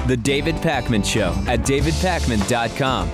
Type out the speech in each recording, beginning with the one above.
The David Pakman Show at davidpakman.com.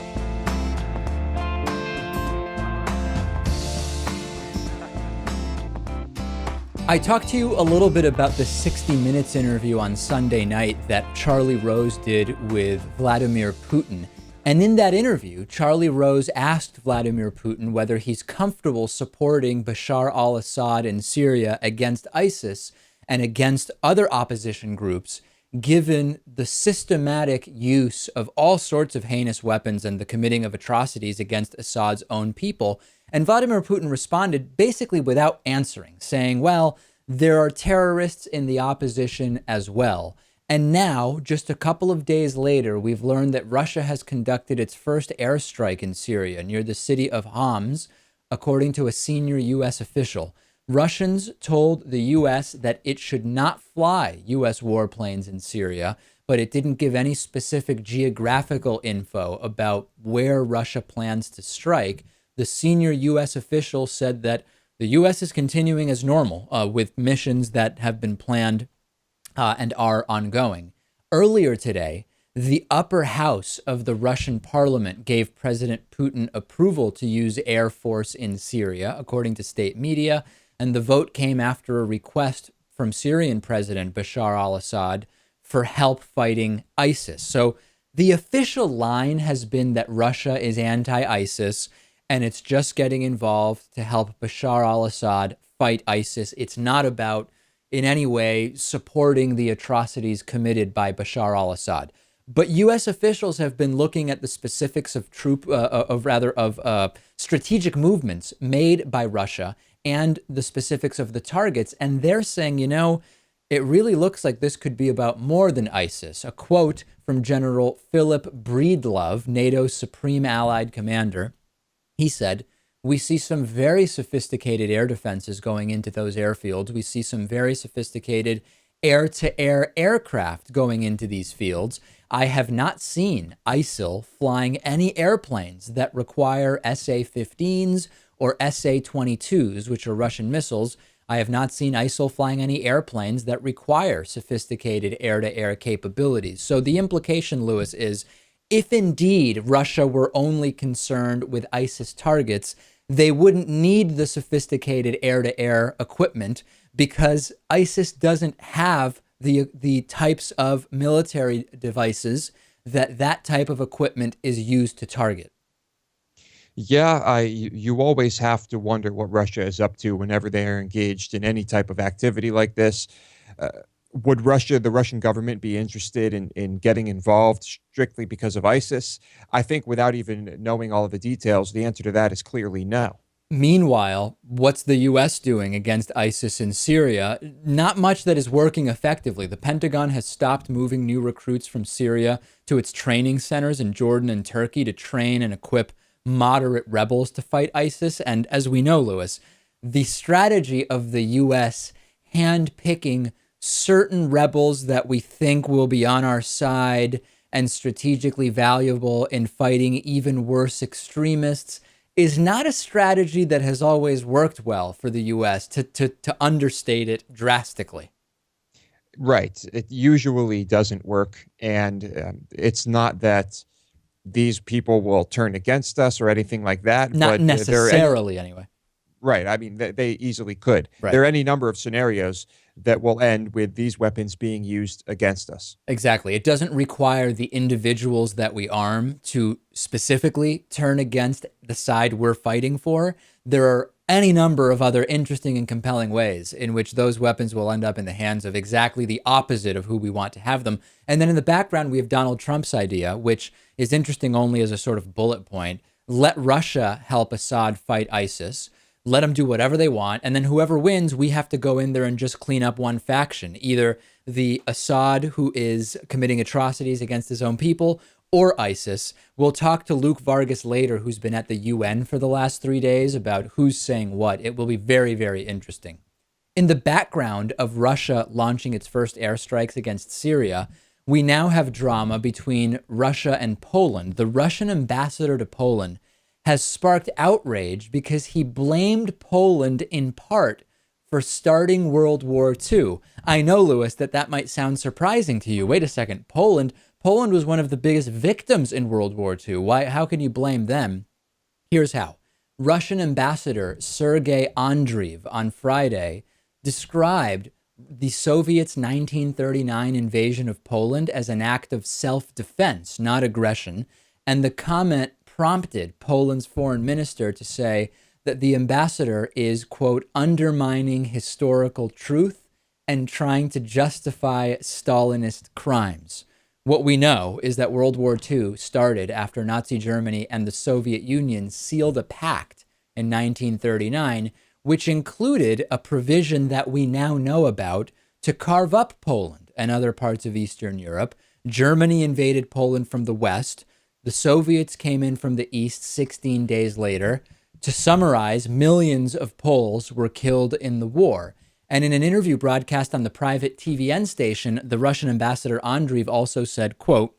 I talked to you a little bit about the 60 Minutes interview on Sunday night that Charlie Rose did with Vladimir Putin. And in that interview, Charlie Rose asked Vladimir Putin whether he's comfortable supporting Bashar al-Assad in Syria against ISIS and against other opposition groups, given the systematic use of all sorts of heinous weapons and the committing of atrocities against Assad's own people. And Vladimir Putin responded basically without answering, saying, well, there are terrorists in the opposition as well. And now, just a couple of days later, we've learned that Russia has conducted its first airstrike in Syria near the city of Homs, according to a senior U.S. official. Russians told the U.S. that it should not fly U.S. warplanes in Syria, but it didn't give any specific geographical info about where Russia plans to strike. The senior U.S. official said that the U.S. is continuing as normal with missions that have been planned and are ongoing. Earlier today, the upper house of the Russian parliament gave President Putin approval to use air force in Syria, according to state media, and the vote came after a request from Syrian President Bashar al-Assad for help fighting ISIS. So the official line has been that Russia is anti-ISIS, and it's just getting involved to help Bashar al-Assad fight ISIS. It's not about, in any way, supporting the atrocities committed by Bashar al-Assad. But U.S. officials have been looking at the specifics of strategic movements made by Russia and the specifics of the targets, and they're saying, you know, it really looks like this could be about more than ISIS. A quote from General Philip Breedlove, NATO's supreme allied commander. He said, we see some very sophisticated air defenses going into those airfields. We see some very sophisticated air-to-air aircraft going into these fields. I have not seen ISIL flying any airplanes that require SA-15s or SA-22s, which are Russian missiles. I have not seen ISIL flying any airplanes that require sophisticated air-to-air capabilities. So the implication, Lewis, is if indeed Russia were only concerned with ISIS targets, they wouldn't need the sophisticated air-to-air equipment because ISIS doesn't have the types of military devices that type of equipment is used to target. Yeah, you always have to wonder what Russia is up to whenever they are engaged in any type of activity like this. Would the Russian government be interested in getting involved strictly because of ISIS? I think without even knowing all of the details, the answer to that is clearly no. Meanwhile, what's the U.S. doing against ISIS in Syria? Not much that is working effectively. The Pentagon has stopped moving new recruits from Syria to its training centers in Jordan and Turkey to train and equip moderate rebels to fight ISIS. And as we know, Lewis, the strategy of the U.S. handpicking certain rebels that we think will be on our side and strategically valuable in fighting even worse extremists is not a strategy that has always worked well for the U.S., to understate it drastically. Right. It usually doesn't work. And it's not that these people will turn against us or anything like that. Not necessarily, anyway. Right. I mean, they easily could. Right. There are any number of scenarios that will end with these weapons being used against us. Exactly. It doesn't require the individuals that we arm to specifically turn against the side we're fighting for. There are any number of other interesting and compelling ways in which those weapons will end up in the hands of exactly the opposite of who we want to have them. And then in the background, we have Donald Trump's idea, which is interesting only as a sort of bullet point. Let Russia help Assad fight ISIS. Let them do whatever they want. And then whoever wins, we have to go in there and just clean up one faction, either the Assad who is committing atrocities against his own people or ISIS. We'll talk to Luke Vargas later, who's been at the UN for the last 3 days, about who's saying what. It will be very, very interesting. In the background of Russia launching its first airstrikes against Syria, we now have drama between Russia and Poland. The Russian ambassador to Poland has sparked outrage because he blamed Poland in part for starting World War II. I know, Lewis, that might sound surprising to you. Wait a second, Poland Poland was one of the biggest victims in World War II. How can you blame them? Here's how. Russian Ambassador Sergey Andreev on Friday described the Soviets' 1939 invasion of Poland as an act of self-defense, not aggression. And the comment prompted Poland's foreign minister to say that the ambassador is, quote, undermining historical truth and trying to justify Stalinist crimes. What we know is that World War II started after Nazi Germany and the Soviet Union sealed a pact in 1939, which included a provision that we now know about to carve up Poland and other parts of Eastern Europe. Germany invaded Poland from the west. The Soviets came in from the east 16 days later. To summarize, millions of Poles were killed in the war. And in an interview broadcast on the private TVN station, the Russian ambassador Andreev also said, quote,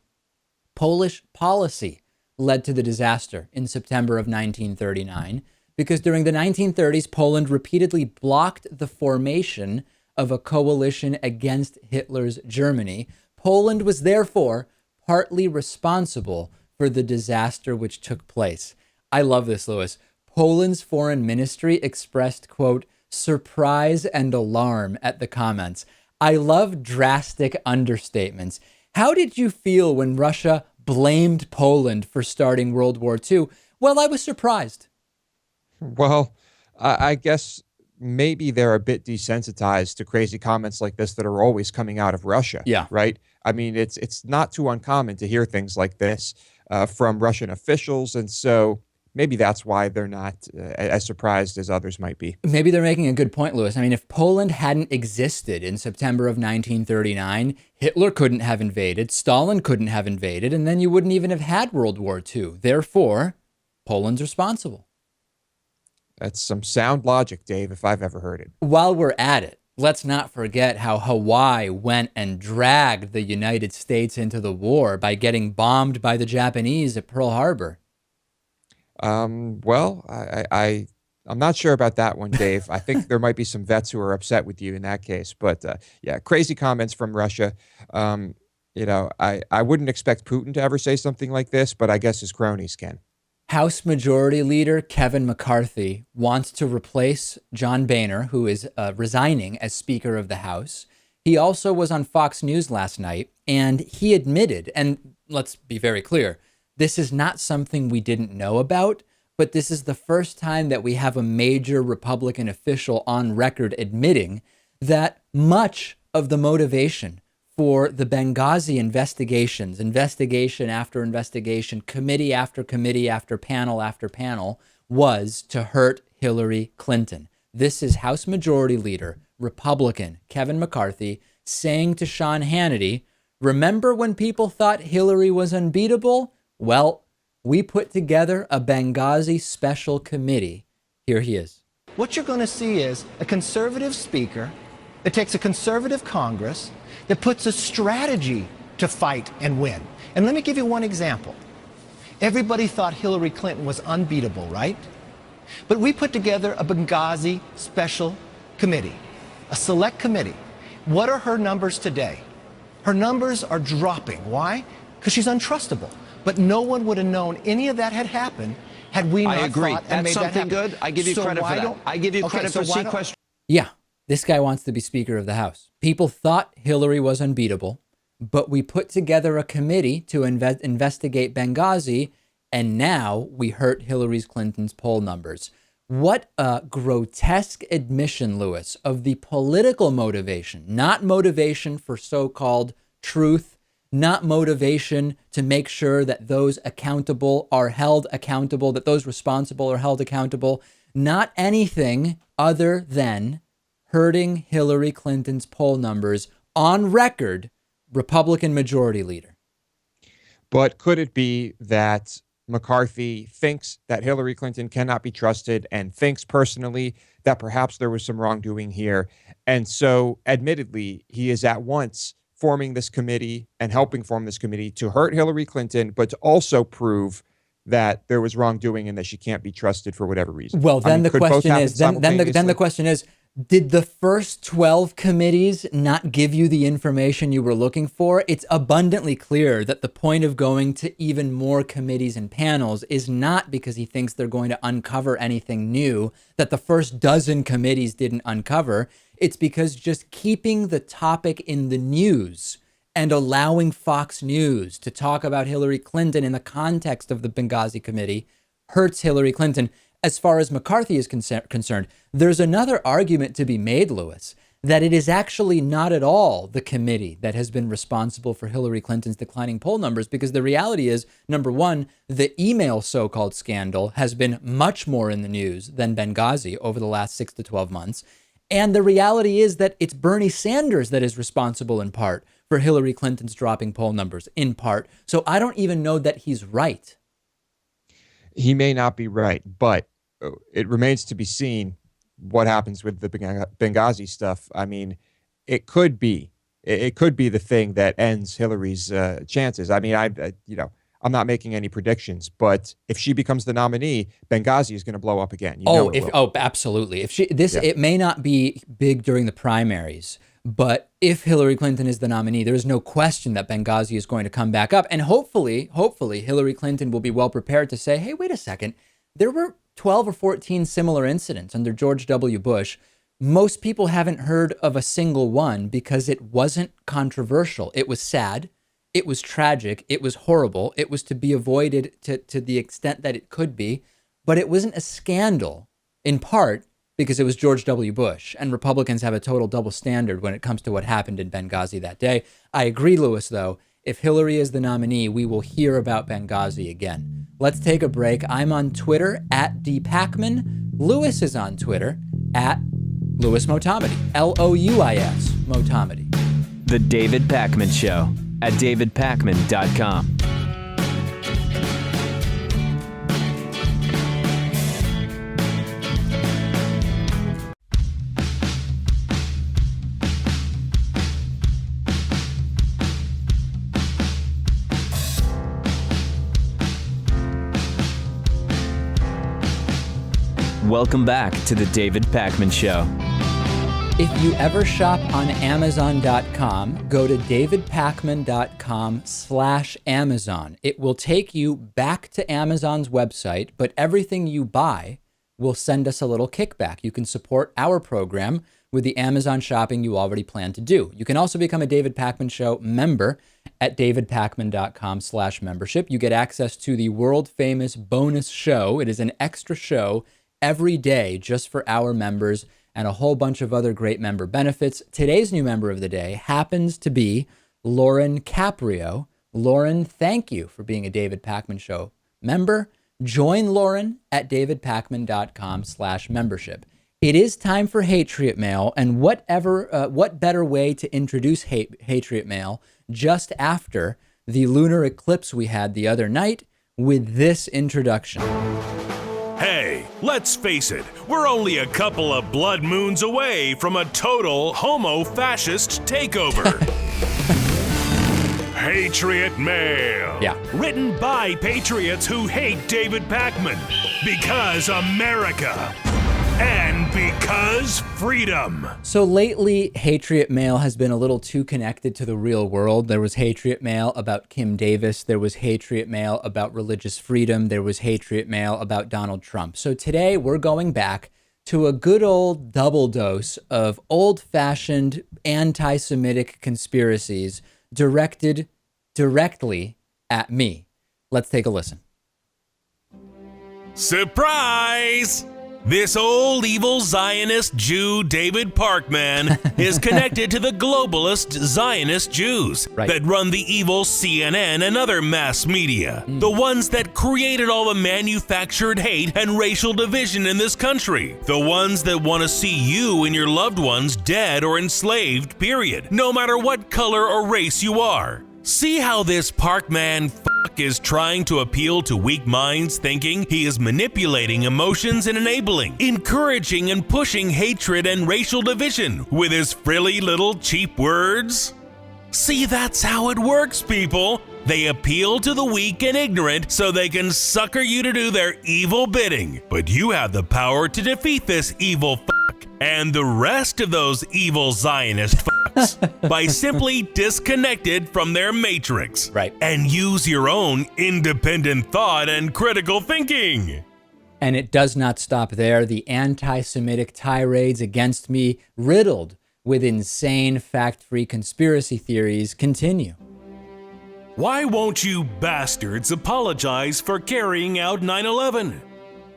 Polish policy led to the disaster in September of 1939, because during the 1930s, Poland repeatedly blocked the formation of a coalition against Hitler's Germany. Poland was therefore partly responsible for the disaster which took place. I love this, Lewis. Poland's foreign ministry expressed, quote, surprise and alarm at the comments. I love drastic understatements. How did you feel when Russia blamed Poland for starting World War II? Well, I was surprised. Well, I guess maybe they're a bit desensitized to crazy comments like this that are always coming out of Russia. Yeah. Right. I mean, it's not too uncommon to hear things like this from Russian officials. And so maybe that's why they're not as surprised as others might be. Maybe they're making a good point, Lewis. I mean, if Poland hadn't existed in September of 1939, Hitler couldn't have invaded, Stalin couldn't have invaded, and then you wouldn't even have had World War II. Therefore, Poland's responsible. That's some sound logic, Dave, if I've ever heard it. While we're at it, let's not forget how Hawaii went and dragged the United States into the war by getting bombed by the Japanese at Pearl Harbor. Well, I'm not sure about that one, Dave. I think there might be some vets who are upset with you in that case. But yeah, crazy comments from Russia. I wouldn't expect Putin to ever say something like this, but I guess his cronies can. House Majority Leader Kevin McCarthy wants to replace John Boehner, who is resigning as Speaker of the House. He also was on Fox News last night, and he admitted, and let's be very clear, this is not something we didn't know about, but this is the first time that we have a major Republican official on record admitting that much of the motivation for the Benghazi investigations, investigation after investigation, committee after committee after panel, was to hurt Hillary Clinton. This is House Majority Leader, Republican Kevin McCarthy, saying to Sean Hannity, remember when people thought Hillary was unbeatable? Well, we put together a Benghazi special committee. Here he is. What you're going to see is a conservative speaker that takes a conservative Congress that puts a strategy to fight and win. And let me give you one example. Everybody thought Hillary Clinton was unbeatable, right? But we put together a Benghazi special committee, a select committee. What are her numbers today? Her numbers are dropping. Why? Because she's untrustable. But no one would have known any of that had happened had we not thought and made that happen. That's something good. I give you credit for that. I give you credit for sequestration. Yeah, this guy wants to be Speaker of the House. People thought Hillary was unbeatable, but we put together a committee to investigate Benghazi, and now we hurt Hillary Clinton's poll numbers. What a grotesque admission, Lewis, of the political motivation, not motivation for so-called truth, not motivation to make sure that those accountable are held accountable, that those responsible are held accountable, not anything other than hurting Hillary Clinton's poll numbers on record, Republican Majority Leader. But could it be that McCarthy thinks that Hillary Clinton cannot be trusted and thinks personally that perhaps there was some wrongdoing here? And so, admittedly, he is at once forming this committee and helping form this committee to hurt Hillary Clinton, but to also prove that there was wrongdoing and that she can't be trusted for whatever reason. Well, then the question is, then the question is, Did the first 12 committees not give you the information you were looking for? It's abundantly clear that the point of going to even more committees and panels is not because he thinks they're going to uncover anything new that the first dozen committees didn't uncover. It's because just keeping the topic in the news and allowing Fox News to talk about Hillary Clinton in the context of the Benghazi committee hurts Hillary Clinton. As far as McCarthy is concerned, there's another argument to be made, Lewis, that it is actually not at all the committee that has been responsible for Hillary Clinton's declining poll numbers, because the reality is, number one, the email so-called scandal has been much more in the news than Benghazi over the last 6 to 12 months. And the reality is that it's Bernie Sanders that is responsible in part for Hillary Clinton's dropping poll numbers, in part. So I don't even know that he's right. He may not be right, but it remains to be seen what happens with the Benghazi stuff. I mean, it could be the thing that ends Hillary's chances. I mean, I'm not making any predictions, but if she becomes the nominee, Benghazi is going to blow up again. Absolutely. It may not be big during the primaries, but if Hillary Clinton is the nominee, there is no question that Benghazi is going to come back up. And hopefully Hillary Clinton will be well prepared to say, hey, wait a second, there were 12 or 14 similar incidents under George W. Bush. Most people haven't heard of a single one because it wasn't controversial. It was sad. It was tragic. It was horrible. It was to be avoided to the extent that it could be, but it wasn't a scandal, in part because it was George W. Bush, and Republicans have a total double standard when it comes to what happened in Benghazi that day. I agree, Lewis, though. If Hillary is the nominee, we will hear about Benghazi again. Let's take a break. I'm on Twitter at dpacman. Lewis is on Twitter at Louis Motamedi, Louis Motamedi. The David Pakman Show at davidpakman.com. Welcome back to the David Pakman Show. If you ever shop on Amazon.com, go to davidpakman.com/Amazon. It will take you back to Amazon's website, but everything you buy will send us a little kickback. You can support our program with the Amazon shopping you already plan to do. You can also become a David Pakman Show member at davidpakman.com/membership. You get access to the world famous bonus show. It is an extra show every day just for our members, and a whole bunch of other great member benefits. Today's new member of the day happens to be Lauren Caprio. Lauren, thank you for being a David Pakman Show member. Join Lauren at davidpakman.com/membership. It is time for Hatriot Mail, and what better way to introduce Hatriot Mail just after the lunar eclipse we had the other night with this introduction. Hey, let's face it, we're only a couple of blood moons away from a total homo-fascist takeover. Hatriot Mail. Yeah. Written by patriots who hate David Pakman. Because America. And because freedom. So lately, Hatriot Mail has been a little too connected to the real world. There was Hatriot Mail about Kim Davis. There was Hatriot Mail about religious freedom. There was Hatriot Mail about Donald Trump. So today we're going back to a good old double dose of old-fashioned anti-Semitic conspiracies directed directly at me. Let's take a listen. Surprise! This old evil Zionist Jew, David Pakman, is connected to the globalist Zionist Jews that run the evil CNN and other mass media. The ones that created all the manufactured hate and racial division in this country. The ones that want to see you and your loved ones dead or enslaved, period. No matter what color or race you are. See how this Pakman is trying to appeal to weak minds, thinking he is manipulating emotions and enabling, encouraging and pushing hatred and racial division with his frilly little cheap words? See, that's how it works, people. They appeal to the weak and ignorant so they can sucker you to do their evil bidding. But you have the power to defeat this evil and the rest of those evil Zionist fucks by simply disconnected from their matrix. Right. And use your own independent thought and critical thinking. And it does not stop there. The anti-Semitic tirades against me, riddled with insane fact-free conspiracy theories, continue. Why won't you bastards apologize for carrying out 9/11?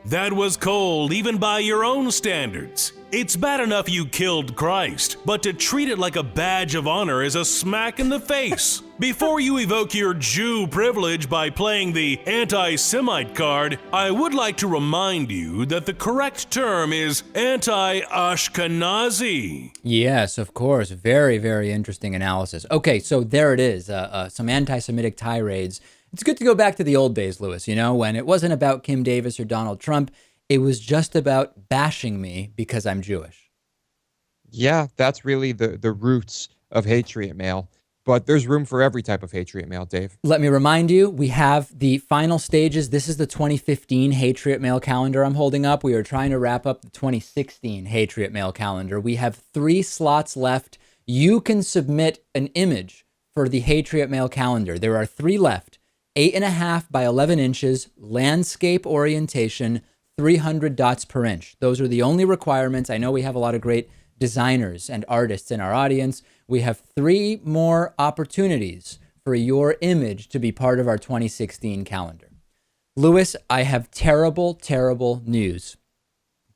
That was cold even by your own standards. It's bad enough you killed Christ, but to treat it like a badge of honor is a smack in the face. Before you evoke your Jew privilege by playing the anti-Semite card, I would like to remind you that the correct term is anti-Ashkenazi. Yes, of course. Very, very interesting analysis. Okay, so there it is. Some anti-Semitic tirades. It's good to go back to the old days, Lewis, you know, when it wasn't about Kim Davis or Donald Trump. It was just about bashing me because I'm Jewish. Yeah, that's really the roots of Hatriot mail. But there's room for every type of Hatriot mail, Dave. Let me remind you, we have the final stages. This is the 2015 Hatriot mail calendar I'm holding up. We are trying to wrap up the 2016 Hatriot mail calendar. We have 3 slots left. You can submit an image for the Hatriot mail calendar. There are 3 left. 8.5 by 11 inches, landscape orientation, 300 dots per inch. Those are the only requirements. I know we have a lot of great designers and artists in our audience. We have 3 more opportunities for your image to be part of our 2016 calendar. Lewis, I have terrible, terrible news.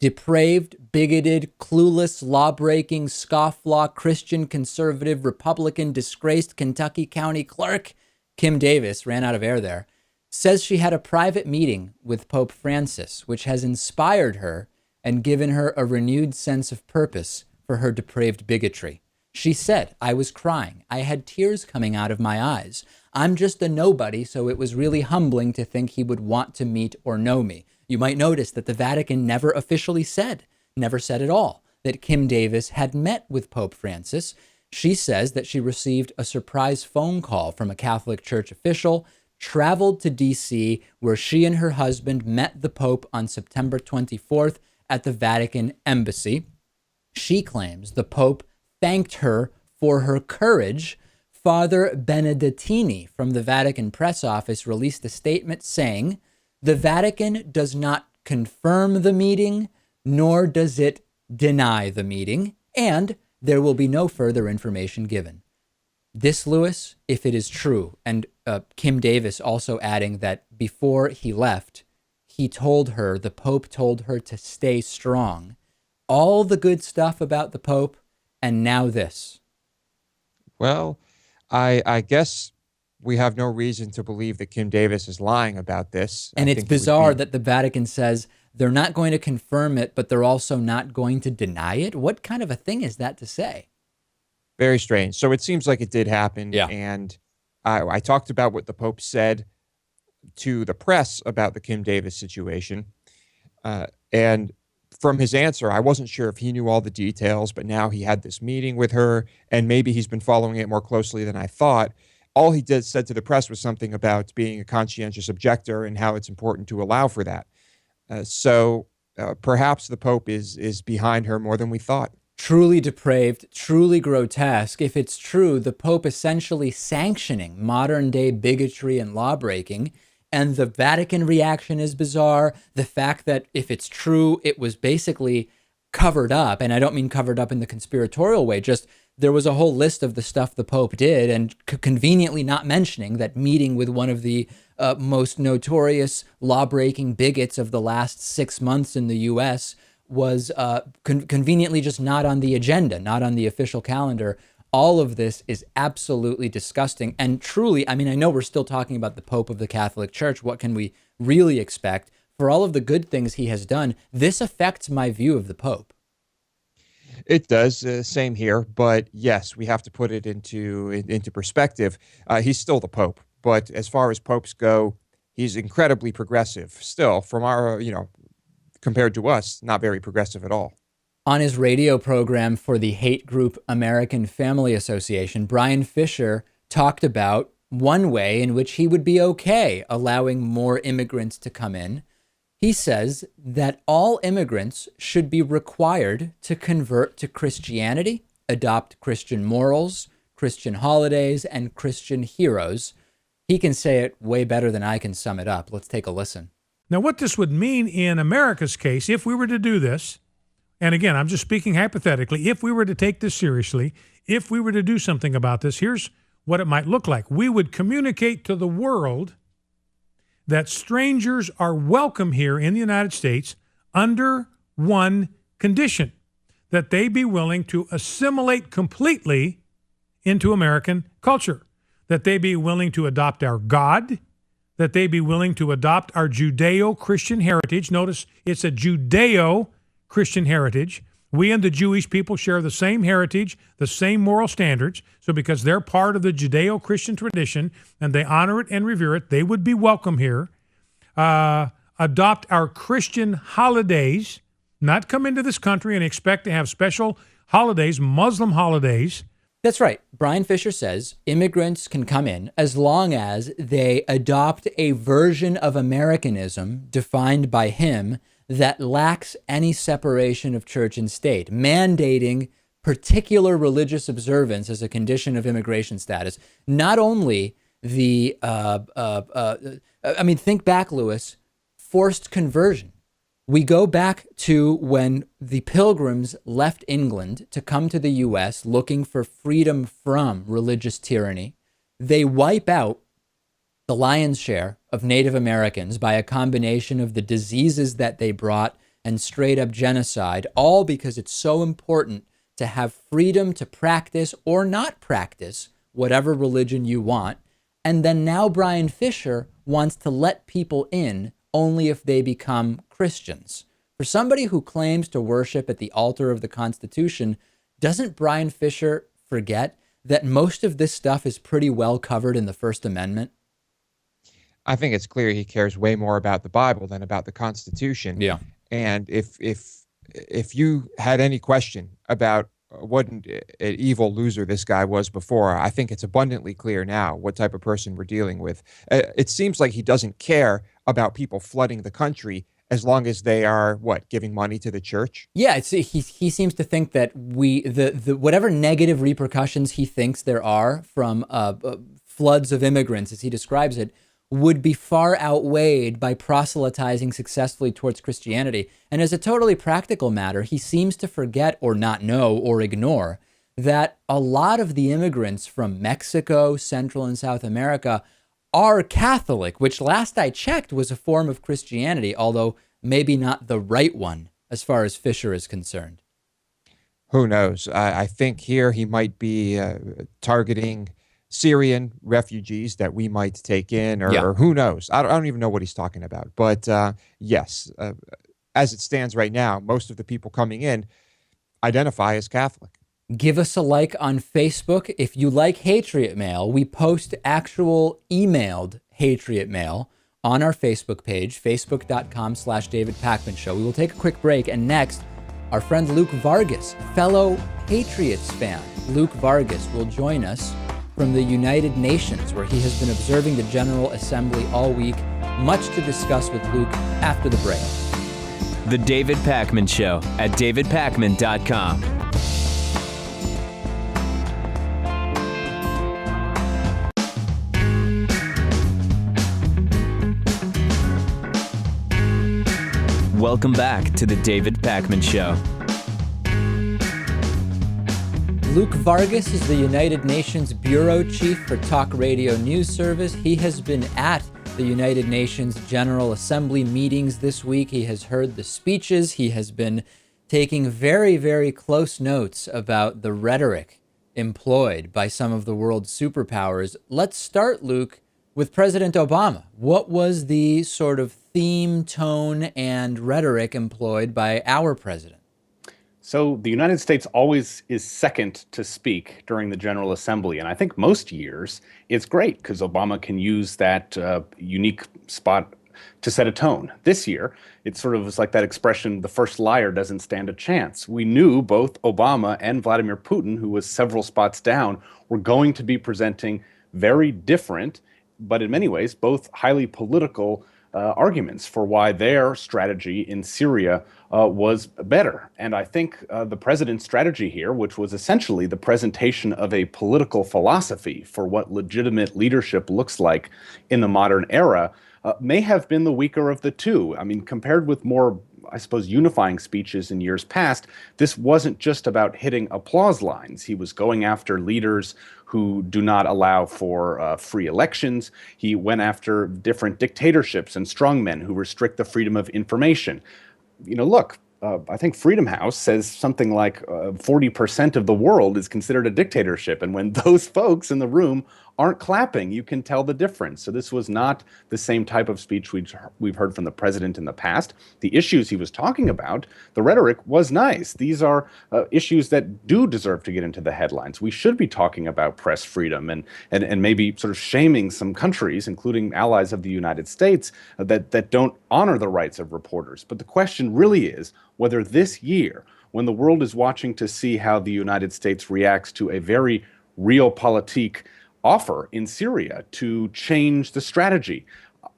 Depraved, bigoted, clueless, law-breaking, scofflaw, Christian conservative, Republican, disgraced Kentucky County Clerk Kim Davis, ran out of air there, says she had a private meeting with Pope Francis, which has inspired her and given her a renewed sense of purpose for her depraved bigotry. She said, "I was crying. I had tears coming out of my eyes. I'm just a nobody, so it was really humbling to think he would want to meet or know me." You might notice that the Vatican never officially said, never said at all, that Kim Davis had met with Pope Francis. She says that she received a surprise phone call from a Catholic Church official, traveled to D.C., where she and her husband met the Pope on September 24th at the Vatican Embassy. She claims the Pope thanked her for her courage. Father Benedettini from the Vatican press office released a statement saying, "The Vatican does not confirm the meeting, nor does it deny the meeting, and there will be no further information given." This, Lewis, if it is true, and Kim Davis also adding that before he left, he told her, the Pope told her to stay strong. All the good stuff about the Pope, and now this. Well, I guess we have no reason to believe that Kim Davis is lying about this. And it's bizarre that the Vatican says they're not going to confirm it, but they're also not going to deny it. What kind of a thing is that to say? Very strange. So it seems like it did happen. Yeah. And I talked about what the Pope said to the press about the Kim Davis situation. And from his answer, I wasn't sure if he knew all the details, but now he had this meeting with her, and maybe he's been following it more closely than I thought. All he said to the press was something about being a conscientious objector and how it's important to allow for that. So perhaps the Pope is behind her more than we thought. Truly depraved, truly grotesque. If it's true, the Pope essentially sanctioning modern-day bigotry and lawbreaking, and the Vatican reaction is bizarre. The fact that if it's true, it was basically covered up, and I don't mean covered up in the conspiratorial way, just there was a whole list of the stuff the Pope did, and conveniently not mentioning that meeting with one of the most notorious law-breaking bigots of the last 6 months in the U.S. was conveniently just not on the agenda, not on the official calendar. All of this is absolutely disgusting. And truly, I mean, I know we're still talking about the Pope of the Catholic Church. What can we really expect? For all of the good things he has done, this affects my view of the Pope. It does. Same here. But yes, we have to put it into perspective. He's still the Pope. But as far as popes go, he's incredibly progressive still from our, compared to us, not very progressive at all. On his radio program for the hate group American Family Association, Bryan Fischer talked about one way in which he would be okay allowing more immigrants to come in. He says that all immigrants should be required to convert to Christianity, adopt Christian morals, Christian holidays, and Christian heroes. He can say it way better than I can sum it up. Let's take a listen. Now, what this would mean in America's case, if we were to do this, and again, I'm just speaking hypothetically, if we were to take this seriously, if we were to do something about this, here's what it might look like. We would communicate to the world that strangers are welcome here in the United States under one condition, that they be willing to assimilate completely into American culture, that they be willing to adopt our God, that they be willing to adopt our Judeo-Christian heritage. Notice it's a Judeo-Christian heritage. We and the Jewish people share the same heritage, the same moral standards. So because they're part of the Judeo-Christian tradition and they honor it and revere it, they would be welcome here. Adopt our Christian holidays, not come into this country and expect to have special holidays, Muslim holidays. That's right. Bryan Fischer says immigrants can come in as long as they adopt a version of Americanism defined by him that lacks any separation of church and state, mandating particular religious observance as a condition of immigration status. Not only the, think back, Lewis, forced conversion. We go back to when the Pilgrims left England to come to the U.S. looking for freedom from religious tyranny. They wipe out the lion's share of Native Americans by a combination of the diseases that they brought and straight up genocide, all because it's so important to have freedom to practice or not practice whatever religion you want. And then now Bryan Fischer wants to let people in only if they become Christians. For somebody who claims to worship at the altar of the Constitution, doesn't Bryan Fischer forget that most of this stuff is pretty well covered in the First Amendment? I think it's clear he cares way more about the Bible than about the Constitution. Yeah. And if you had any question about what an evil loser this guy was before, I think it's abundantly clear now what type of person we're dealing with. It seems like he doesn't care about people flooding the country as long as they are, giving money to the church? Yeah, he seems to think that the whatever negative repercussions he thinks there are from floods of immigrants, as he describes it, would be far outweighed by proselytizing successfully towards Christianity. And as a totally practical matter, he seems to forget or not know or ignore that a lot of the immigrants from Mexico, Central and South America are Catholic, which last I checked was a form of Christianity, although maybe not the right one as far as Fischer is concerned. Who knows? I think here he might be targeting Syrian refugees that we might take in, or who knows? I don't even know what he's talking about. But yes, as it stands right now, most of the people coming in identify as Catholic. Give us a like on Facebook. If you like Hatriot mail, we post actual emailed Hatriot mail on our Facebook page, facebook.com/David Pakman Show. We will take a quick break, and next, our friend Luke Vargas, fellow Patriots fan, Luke Vargas, will join us from the United Nations, where he has been observing the General Assembly all week. Much to discuss with Luke after the break. The David Pakman Show at davidpakman.com. Welcome back to the David Pakman Show. Luke Vargas is the United Nations Bureau Chief for Talk Radio News Service. He has been at the United Nations General Assembly meetings this week. He has heard the speeches. He has been taking very, very close notes about the rhetoric employed by some of the world's superpowers. Let's start, Luke, with President Obama. What was the sort of theme, tone, and rhetoric employed by our president? So the United States always is second to speak during the General Assembly. And I think most years it's great because Obama can use that unique spot to set a tone. This year, it sort of was like that expression, the first liar doesn't stand a chance. We knew both Obama and Vladimir Putin, who was several spots down, were going to be presenting very different, but in many ways, both highly political arguments for why their strategy in Syria was better. And I think the president's strategy here, which was essentially the presentation of a political philosophy for what legitimate leadership looks like in the modern era, may have been the weaker of the two. I mean, compared with more, I suppose, unifying speeches in years past, this wasn't just about hitting applause lines. He was going after leaders who do not allow for free elections. He went after different dictatorships and strongmen who restrict the freedom of information. You know, look, I think Freedom House says something like 40% of the world is considered a dictatorship. And when those folks in the room aren't clapping, you can tell the difference. So this was not the same type of speech we've heard from the president in the past. The issues he was talking about, the rhetoric was nice. These are issues that do deserve to get into the headlines. We should be talking about press freedom and maybe sort of shaming some countries, including allies of the United States, that don't honor the rights of reporters. But the question really is whether this year, when the world is watching to see how the United States reacts to a very realpolitik offer in Syria to change the strategy,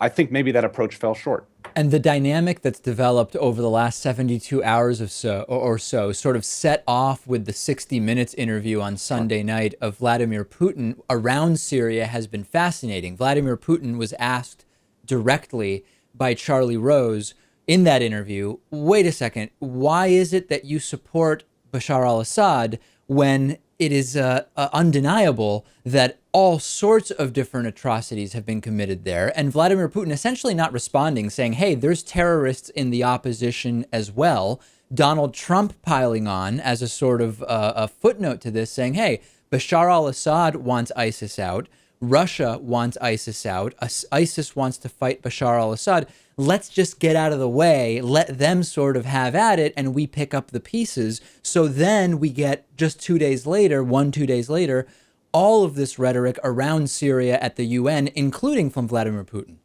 I think maybe that approach fell short. And the dynamic that's developed over the last 72 hours or so sort of set off with the 60 Minutes interview on Sunday night of Vladimir Putin around Syria has been fascinating. Vladimir Putin was asked directly by Charlie Rose in that interview, wait a second, why is it that you support Bashar al-Assad when it is undeniable that all sorts of different atrocities have been committed there? And Vladimir Putin essentially not responding, saying, hey, there's terrorists in the opposition as well. Donald Trump piling on as a sort of a footnote to this, saying, hey, Bashar al-Assad wants ISIS out. Russia wants ISIS out. ISIS wants to fight Bashar al-Assad. Let's just get out of the way, let them sort of have at it, and we pick up the pieces. So then we get just 2 days later, 2 days later, all of this rhetoric around Syria at the UN, including from Vladimir Putin.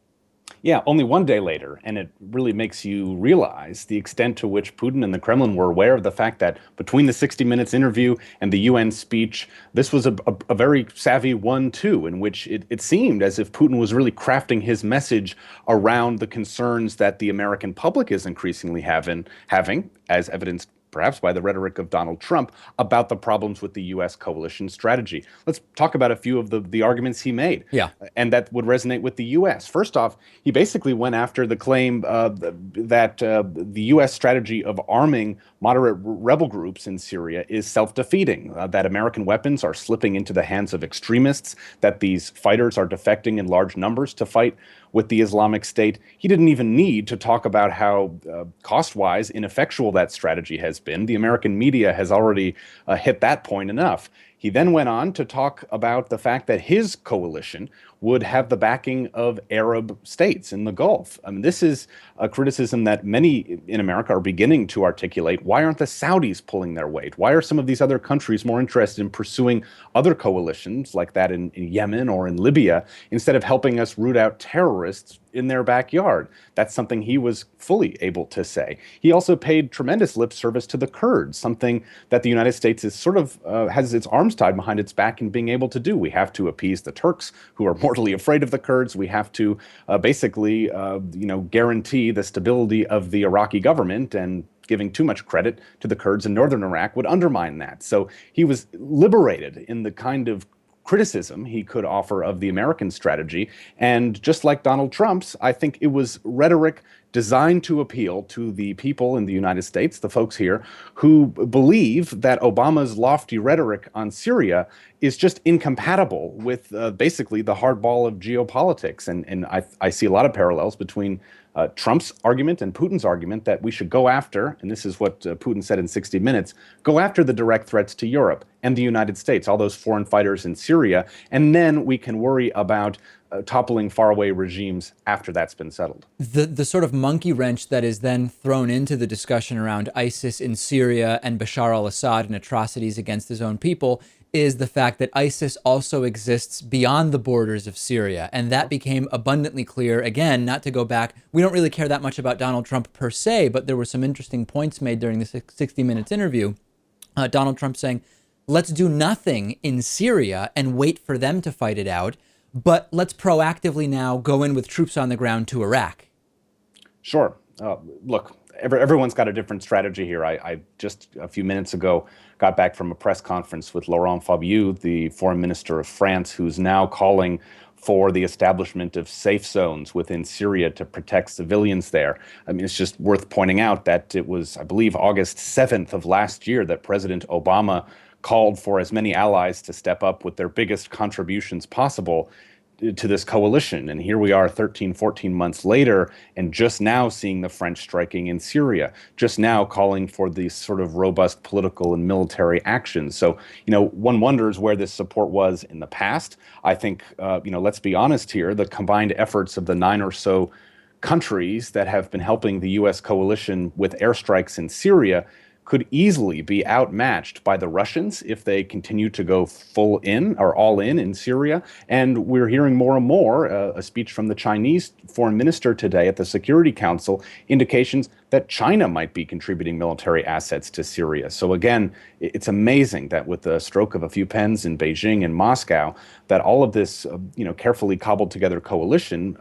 Yeah, only 1 day later, and it really makes you realize the extent to which Putin and the Kremlin were aware of the fact that between the 60 Minutes interview and the UN speech, this was a very savvy 1-2, in which it seemed as if Putin was really crafting his message around the concerns that the American public is increasingly having, as evidenced perhaps by the rhetoric of Donald Trump, about the problems with the U.S. coalition strategy. Let's talk about a few of the arguments he made, and that would resonate with the U.S. First off, he basically went after the claim that the U.S. strategy of arming moderate rebel groups in Syria is self-defeating, that American weapons are slipping into the hands of extremists, that these fighters are defecting in large numbers to fight with the Islamic State. He didn't even need to talk about how cost-wise ineffectual that strategy has been. The American media has already hit that point enough. He then went on to talk about the fact that his coalition would have the backing of Arab states in the Gulf. I mean, this is a criticism that many in America are beginning to articulate. Why aren't the Saudis pulling their weight? Why are some of these other countries more interested in pursuing other coalitions like that in Yemen or in Libya instead of helping us root out terrorists in their backyard? That's something he was fully able to say. He also paid tremendous lip service to the Kurds, something that the United States is sort of has its arms tied behind its back in being able to do. We have to appease the Turks, who are mortally afraid of the Kurds. We have to basically, guarantee the stability of the Iraqi government, and giving too much credit to the Kurds in northern Iraq would undermine that. So he was liberated in the kind of criticism he could offer of the American strategy. And just like Donald Trump's, I think it was rhetoric designed to appeal to the people in the United States, the folks here, who believe that Obama's lofty rhetoric on Syria is just incompatible with basically the hardball of geopolitics. And I see a lot of parallels between Trump's argument and Putin's argument that we should go after, and this is what Putin said in 60 Minutes, go after the direct threats to Europe and the United States, all those foreign fighters in Syria, and then we can worry about toppling faraway regimes after that's been settled. The sort of monkey wrench that is then thrown into the discussion around ISIS in Syria and Bashar al-Assad and atrocities against his own people is the fact that ISIS also exists beyond the borders of Syria. And that became abundantly clear. Again, not to go back, we don't really care that much about Donald Trump per se, but there were some interesting points made during the 60 Minutes interview. Donald Trump saying, let's do nothing in Syria and wait for them to fight it out, but let's proactively now go in with troops on the ground to Iraq. Sure. Look, everyone's got a different strategy here. I just a few minutes ago got back from a press conference with Laurent Fabius, the foreign minister of France, who's now calling for the establishment of safe zones within Syria to protect civilians there. I mean, it's just worth pointing out that it was, I believe, August 7th of last year that President Obama called for as many allies to step up with their biggest contributions possible to this coalition. And here we are 13, 14 months later, and just now seeing the French striking in Syria, just now calling for these sort of robust political and military actions. So, one wonders where this support was in the past. I think, let's be honest here, the combined efforts of the 9 or so countries that have been helping the U.S. coalition with airstrikes in Syria could easily be outmatched by the Russians if they continue to go full in or all in Syria. And we're hearing more and more, a speech from the Chinese foreign minister today at the Security Council, indications that China might be contributing military assets to Syria. So again, it's amazing that with the stroke of a few pens in Beijing and Moscow, that all of this, carefully cobbled together coalition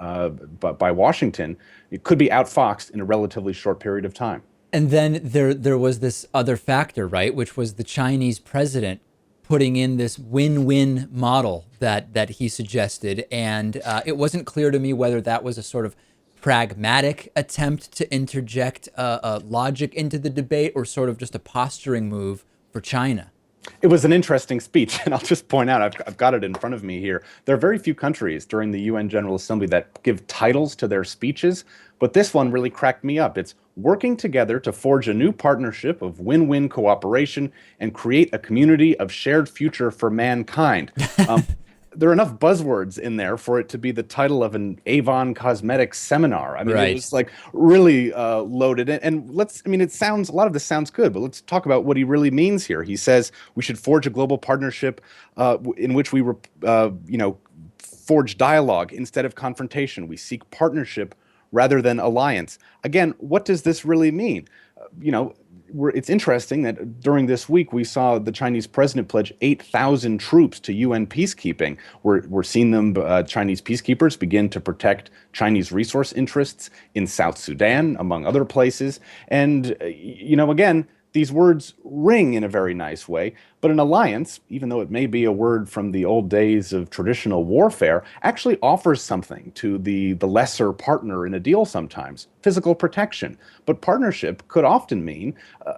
by Washington, it could be outfoxed in a relatively short period of time. And then there was this other factor, right, which was the Chinese president putting in this win-win model that he suggested. And it wasn't clear to me whether that was a sort of pragmatic attempt to interject logic into the debate or sort of just a posturing move for China. It was an interesting speech, and I'll just point out, I've got it in front of me here. There are very few countries during the UN General Assembly that give titles to their speeches, but this one really cracked me up. It's working together to forge a new partnership of win-win cooperation and create a community of shared future for mankind. There are enough buzzwords in there for it to be the title of an Avon Cosmetics seminar. I mean, It was like really loaded. And a lot of this sounds good, but let's talk about what he really means here. He says we should forge a global partnership in which we, forge dialogue instead of confrontation. We seek partnership rather than alliance. Again, what does this really mean? It's interesting that during this week we saw the Chinese president pledge 8,000 troops to UN peacekeeping. We're seeing Chinese peacekeepers begin to protect Chinese resource interests in South Sudan, among other places. And, again, these words ring in a very nice way, but an alliance, even though it may be a word from the old days of traditional warfare, actually offers something to the lesser partner in a deal sometimes, physical protection. But partnership could often mean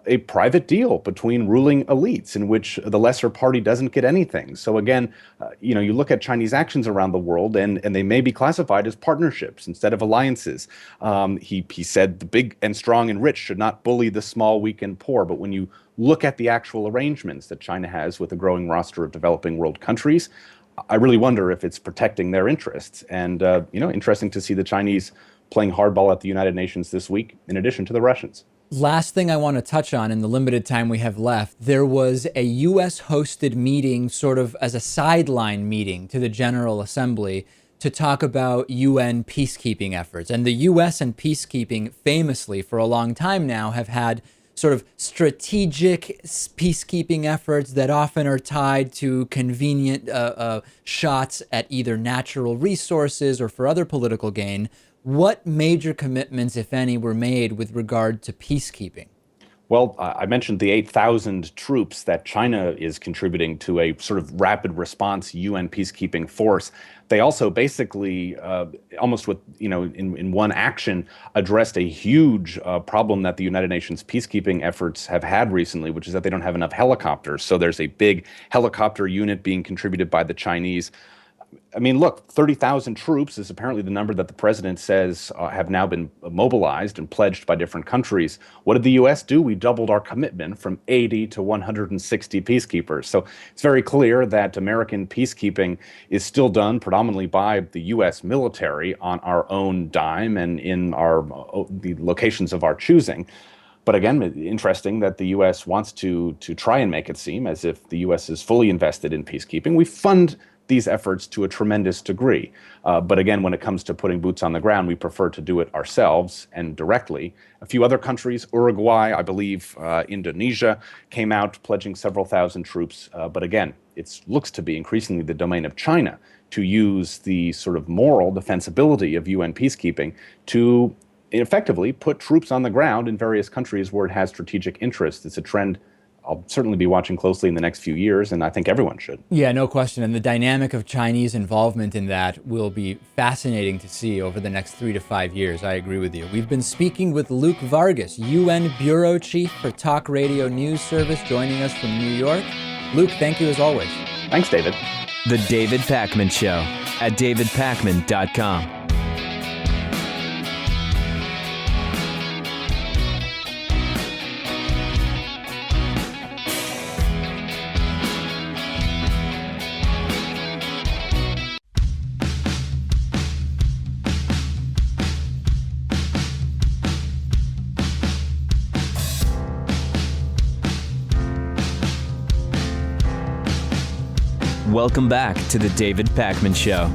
a private deal between ruling elites in which the lesser party doesn't get anything. So again, you look at Chinese actions around the world and they may be classified as partnerships instead of alliances. He said the big and strong and rich should not bully the small, weak, and poor. But when you look at the actual arrangements that China has with a growing roster of developing world countries, I really wonder if it's protecting their interests. And, interesting to see the Chinese playing hardball at the United Nations this week, in addition to the Russians. Last thing I want to touch on in the limited time we have left, there was a U.S.-hosted meeting sort of as a sideline meeting to the General Assembly to talk about UN peacekeeping efforts. And the U.S. and peacekeeping famously for a long time now have had sort of strategic peacekeeping efforts that often are tied to convenient shots at either natural resources or for other political gain. What major commitments, if any, were made with regard to peacekeeping? Well, I mentioned the 8,000 troops that China is contributing to a sort of rapid response UN peacekeeping force. They also basically, almost with, in one action, addressed a huge problem that the United Nations peacekeeping efforts have had recently, which is that they don't have enough helicopters. So there's a big helicopter unit being contributed by the Chinese. I mean, look, 30,000 troops is apparently the number that the president says have now been mobilized and pledged by different countries. What did the U.S. do? We doubled our commitment from 80 to 160 peacekeepers. So it's very clear that American peacekeeping is still done predominantly by the U.S. military on our own dime and in the locations of our choosing. But again, interesting that the U.S. wants to try and make it seem as if the U.S. is fully invested in peacekeeping. We fund these efforts to a tremendous degree. But again, when it comes to putting boots on the ground, we prefer to do it ourselves and directly. A few other countries, Uruguay, I believe, Indonesia, came out pledging several thousand troops. But again, it looks to be increasingly the domain of China to use the sort of moral defensibility of UN peacekeeping to effectively put troops on the ground in various countries where it has strategic interest. It's a trend I'll certainly be watching closely in the next few years, and I think everyone should. Yeah, no question. And the dynamic of Chinese involvement in that will be fascinating to see over the next 3 to 5 years. I agree with you. We've been speaking with Luke Vargas, UN Bureau Chief for Talk Radio News Service, joining us from New York. Luke, thank you as always. Thanks, David. The David Pakman Show at davidpakman.com. Welcome back to the David Pakman Show.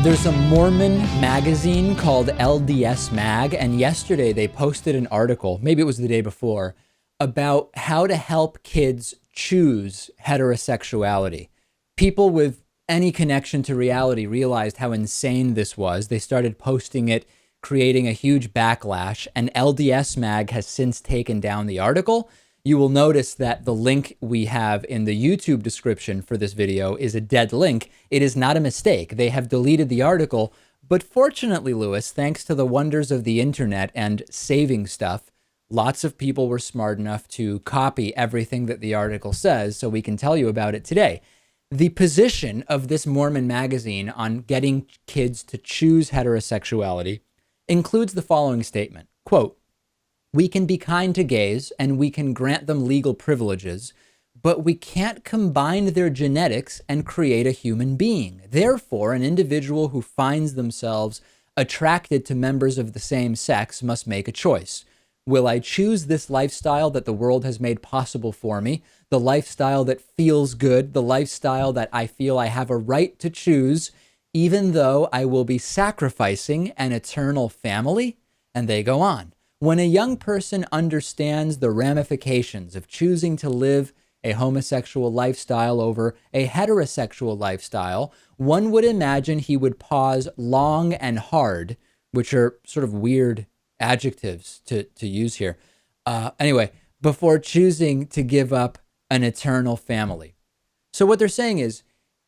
There's a Mormon magazine called LDS Mag, and yesterday they posted an article, maybe it was the day before, about how to help kids choose heterosexuality. People with any connection to reality realized how insane this was. They started posting it, creating a huge backlash, and LDS Mag has since taken down the article. You will notice that the link we have in the YouTube description for this video is a dead link. It is not a mistake. They have deleted the article, but fortunately, Lewis, thanks to the wonders of the internet and saving stuff, lots of people were smart enough to copy everything that the article says, so we can tell you about it today. The position of this Mormon magazine on getting kids to choose heterosexuality includes the following statement, quote, "We can be kind to gays and we can grant them legal privileges, but we can't combine their genetics and create a human being. Therefore, an individual who finds themselves attracted to members of the same sex must make a choice. Will I choose this lifestyle that the world has made possible for me, the lifestyle that feels good, the lifestyle that I feel I have a right to choose, even though I will be sacrificing an eternal family?" And they go on. When a young person understands the ramifications of choosing to live a homosexual lifestyle over a heterosexual lifestyle, one would imagine he would pause long and hard, which are sort of weird adjectives to use here. Anyway, before choosing to give up an eternal family. So what they're saying is,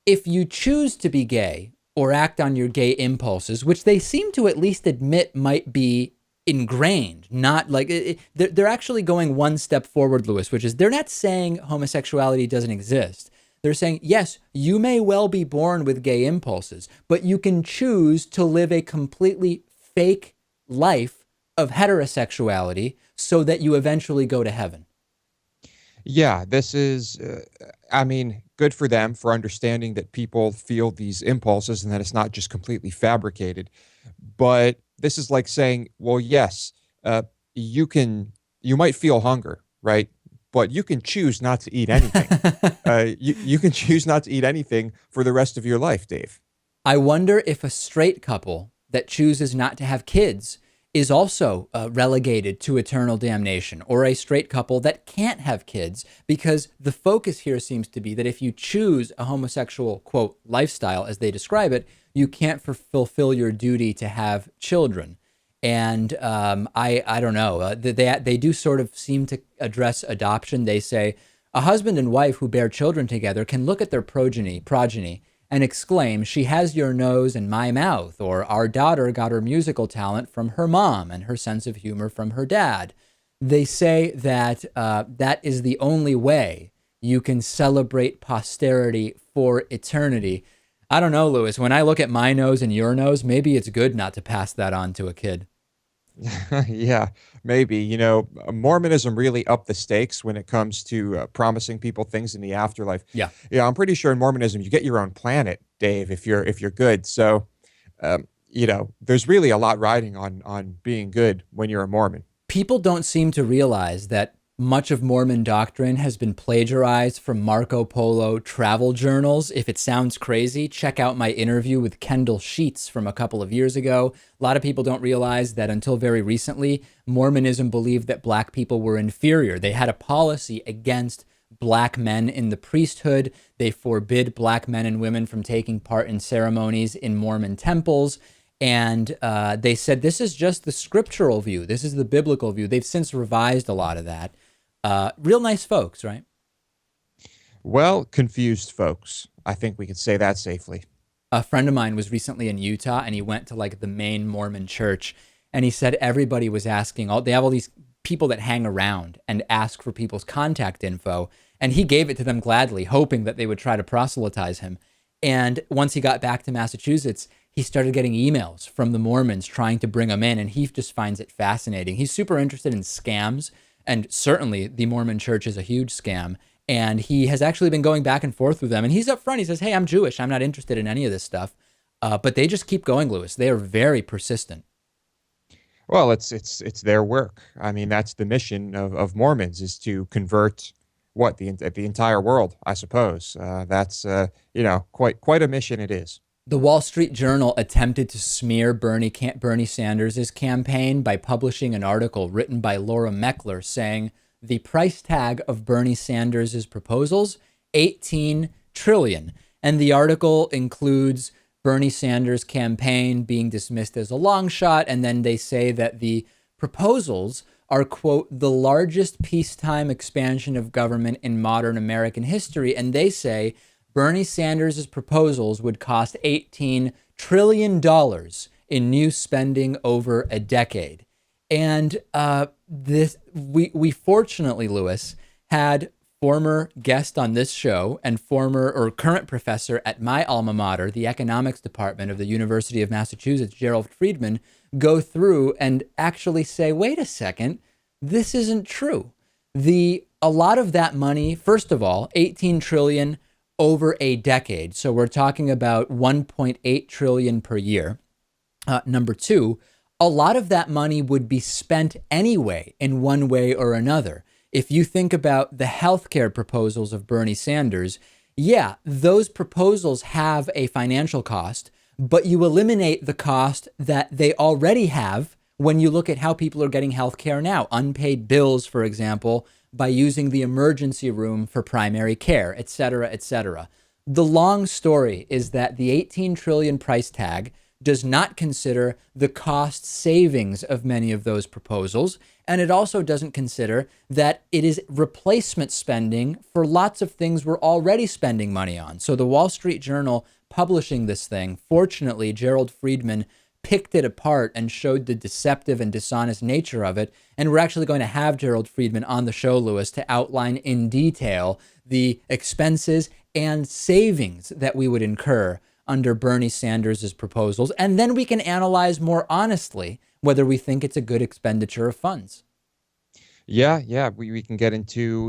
if you choose to be gay or act on your gay impulses, which they seem to at least admit might be ingrained, not like they're actually going one step forward, Lewis, which is they're not saying homosexuality doesn't exist. They're saying, yes, you may well be born with gay impulses, but you can choose to live a completely fake life of heterosexuality so that you eventually go to heaven. Yeah, this is, good for them for understanding that people feel these impulses and that it's not just completely fabricated. But this is like saying, well, yes, you might feel hunger, right? But you can choose not to eat anything. You can choose not to eat anything for the rest of your life, Dave. I wonder if a straight couple that chooses not to have kids is also relegated to eternal damnation, or a straight couple that can't have kids, because the focus here seems to be that if you choose a homosexual, quote, lifestyle, as they describe it, you can't fulfill your duty to have children. And I don't know. They do sort of seem to address adoption. They say a husband and wife who bear children together can look at their progeny and exclaim, "She has your nose and my mouth," or "Our daughter got her musical talent from her mom and her sense of humor from her dad." They say that that is the only way you can celebrate posterity for eternity. I don't know, Lewis. When I look at my nose and your nose, maybe it's good not to pass that on to a kid. Yeah, maybe. Mormonism really upped the stakes when it comes to promising people things in the afterlife. Yeah, I'm pretty sure in Mormonism you get your own planet, Dave, if you're good. So, there's really a lot riding on being good when you're a Mormon. People don't seem to realize that much of Mormon doctrine has been plagiarized from Marco Polo travel journals. If it sounds crazy, check out my interview with Kendall Sheets from a couple of years ago. A lot of people don't realize that until very recently, Mormonism believed that black people were inferior. They had a policy against black men in the priesthood. They forbid black men and women from taking part in ceremonies in Mormon temples. And they said this is just the scriptural view. This is the biblical view. They've since revised a lot of that. Real nice folks, right? Well, confused folks. I think we could say that safely. A friend of mine was recently in Utah, and he went to like the main Mormon church, and he said everybody was asking, they have all these people that hang around and ask for people's contact info, and he gave it to them gladly, hoping that they would try to proselytize him. And once he got back to Massachusetts, he started getting emails from the Mormons trying to bring him in, and he just finds it fascinating. He's super interested in scams, and certainly the Mormon church is a huge scam. And he has actually been going back and forth with them. And he's up front. He says, hey, I'm Jewish. I'm not interested in any of this stuff. But they just keep going, Lewis. They are very persistent. Well, it's their work. I mean, that's the mission of Mormons, is to convert the entire world, I suppose. That's quite a mission it is. The Wall Street Journal attempted to smear Bernie Sanders' campaign by publishing an article written by Laura Meckler saying, the price tag of Bernie Sanders' proposals, $18 trillion. And the article includes Bernie Sanders' campaign being dismissed as a long shot. And then they say that the proposals are, quote, the largest peacetime expansion of government in modern American history. And they say Bernie Sanders' proposals would cost $18 trillion in new spending over a decade. And we fortunately, Lewis, had former guest on this show and current professor at my alma mater, the economics department of the University of Massachusetts, Gerald Friedman, go through and actually say, wait a second, this isn't true. A lot of that money, first of all, 18 trillion over a decade. So we're talking about 1.8 trillion per year. Number two, a lot of that money would be spent anyway in one way or another. If you think about the healthcare proposals of Bernie Sanders, yeah, those proposals have a financial cost, but you eliminate the cost that they already have when you look at how people are getting healthcare now. Unpaid bills, for example, by using the emergency room for primary care, et cetera, et cetera. The long story is that the 18 trillion price tag does not consider the cost savings of many of those proposals. And it also doesn't consider that it is replacement spending for lots of things we're already spending money on. So the Wall Street Journal publishing this thing, fortunately, Gerald Friedman picked it apart and showed the deceptive and dishonest nature of it. And we're actually going to have Gerald Friedman on the show, Lewis, to outline in detail the expenses and savings that we would incur under Bernie Sanders' proposals. And then we can analyze more honestly whether we think it's a good expenditure of funds. Yeah, we can get into,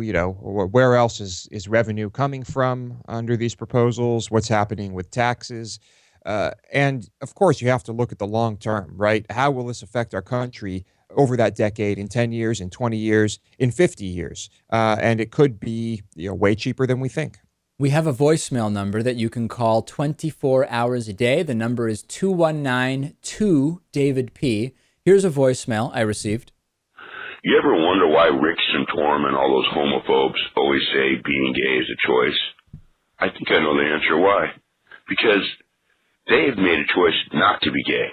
where else is revenue coming from under these proposals, what's happening with taxes. And of course, you have to look at the long term, right? How will this affect our country over that decade, in 10 years, in 20 years, in 50 years? And it could be way cheaper than we think. We have a voicemail number that you can call 24 hours a day. The number is 219-2-DAVID-P. Here's a voicemail I received. You ever wonder why Rick Santorum and all those homophobes always say being gay is a choice? I think I know the answer why. Because they've made a choice not to be gay.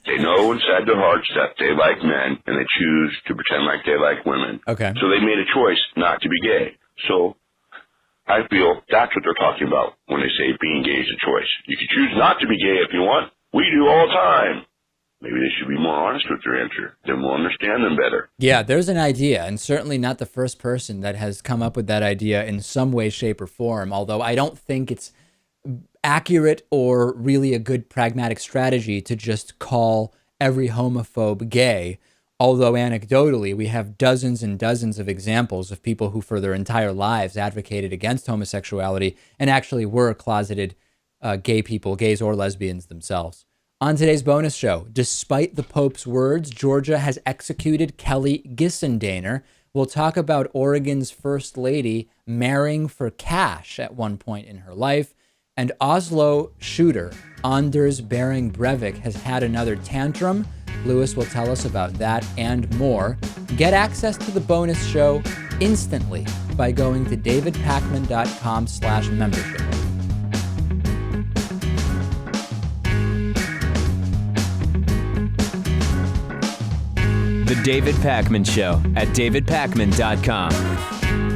They know inside their hearts that they like men, and they choose to pretend like they like women. Okay. So they made a choice not to be gay. So I feel that's what they're talking about when they say being gay is a choice. You can choose not to be gay if you want. We do all the time. Maybe they should be more honest with their answer. Then we'll understand them better. Yeah, there's an idea, and certainly not the first person that has come up with that idea in some way, shape, or form, although I don't think it's accurate or really a good pragmatic strategy to just call every homophobe gay. Although anecdotally, we have dozens and dozens of examples of people who for their entire lives advocated against homosexuality and actually were closeted gay people, gays or lesbians themselves. On today's bonus show, despite the Pope's words, Georgia has executed Kelly Gissendaner. We'll talk about Oregon's First Lady marrying for cash at one point in her life. And Oslo shooter Anders Behring Breivik has had another tantrum. Lewis will tell us about that and more. Get access to the bonus show instantly by going to davidpakman.com/membership. David Pakman Show at davidpakman.com.